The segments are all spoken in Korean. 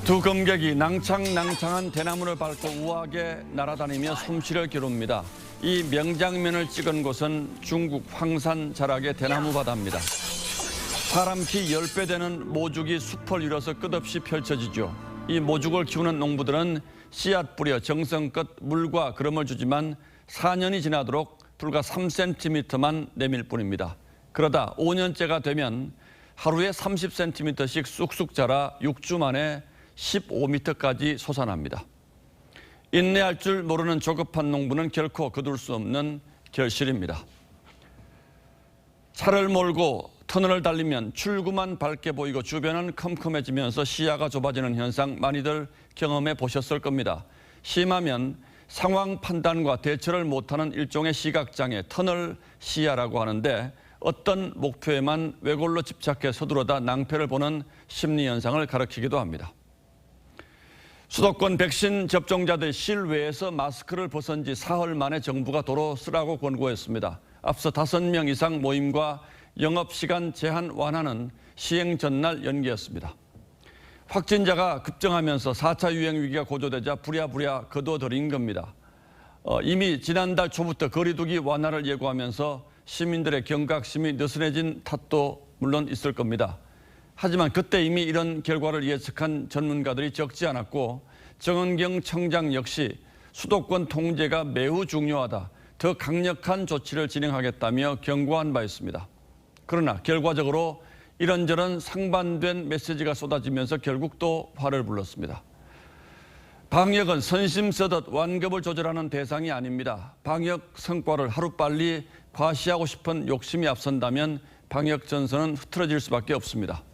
두 검객이 낭창낭창한 대나무를 밟고 우아하게 날아다니며 솜씨를 기릅니다. 이 명장면을 찍은 곳은 중국 황산 자락의 대나무 바다입니다. 사람 키 10배 되는 모죽이 숲을 이뤄서 끝없이 펼쳐지죠. 이 모죽을 키우는 농부들은 씨앗 뿌려 정성껏 물과 거름을 주지만 4년이 지나도록 불과 3cm만 내밀 뿐입니다. 그러다 5년째가 되면 하루에 30cm씩 쑥쑥 자라 6주 만에 15m까지 솟아납니다. 인내할 줄 모르는 조급한 농부는 결코 거둘 수 없는 결실입니다. 차를 몰고 터널을 달리면 출구만 밝게 보이고 주변은 컴컴해지면서 시야가 좁아지는 현상 많이들 경험해 보셨을 겁니다. 심하면 상황 판단과 대처를 못하는 일종의 시각장애, 터널 시야라고 하는데 어떤 목표에만 외골로 집착해 서두르다 낭패를 보는 심리 현상을 가리키기도 합니다. 수도권 백신 접종자들 실외에서 마스크를 벗은 지 사흘 만에 정부가 도로 쓰라고 권고했습니다. 앞서 5명 이상 모임과 영업시간 제한 완화는 시행 전날 연기했습니다. 확진자가 급증하면서 4차 유행 위기가 고조되자 부랴부랴 거둬들인 겁니다. 이미 지난달 초부터 거리두기 완화를 예고하면서 시민들의 경각심이 느슨해진 탓도 물론 있을 겁니다. 하지만 그때 이미 이런 결과를 예측한 전문가들이 적지 않았고 정은경 청장 역시 수도권 통제가 매우 중요하다, 더 강력한 조치를 진행하겠다며 경고한 바 있습니다. 그러나 결과적으로 이런저런 상반된 메시지가 쏟아지면서 결국 또 화를 불렀습니다. 방역은 선심 쓰듯 완급을 조절하는 대상이 아닙니다. 방역 성과를 하루빨리 과시하고 싶은 욕심이 앞선다면 방역 전선은 흐트러질 수밖에 없습니다.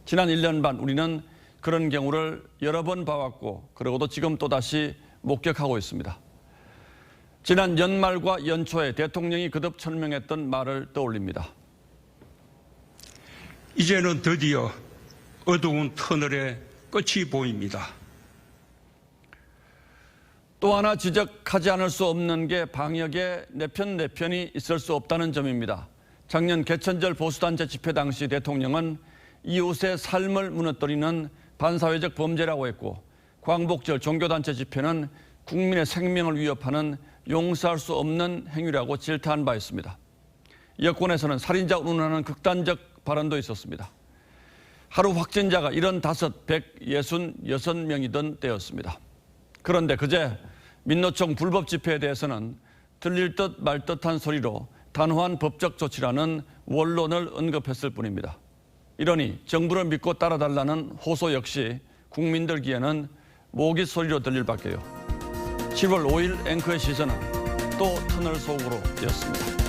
지난 1년 반 우리는 그런 경우를 여러 번 봐왔고 그러고도 지금 또다시 목격하고 있습니다. 지난 연말과 연초에 대통령이 거듭 천명했던 말을 떠올립니다. 이제는 드디어 어두운 터널의 끝이 보입니다. 또 하나 지적하지 않을 수 없는 게 방역에 내 편이 있을 수 없다는 점입니다. 작년 개천절 보수단체 집회 당시 대통령은 이웃의 삶을 무너뜨리는 반사회적 범죄라고 했고 광복절 종교단체 집회는 국민의 생명을 위협하는 용서할 수 없는 행위라고 질타한 바 있습니다. 여권에서는 살인자 운운하는 극단적 발언도 있었습니다. 하루 확진자가 75, 166명이던 때였습니다. 그런데 그제 민노총 불법 집회에 대해서는 들릴 듯 말 듯한 소리로 단호한 법적 조치라는 원론을 언급했을 뿐입니다. 이러니 정부를 믿고 따라달라는 호소 역시 국민들 귀에는 모기 소리로 들릴 밖에요. 10월 5일 앵커의 시선은 또 터널 속으로였습니다.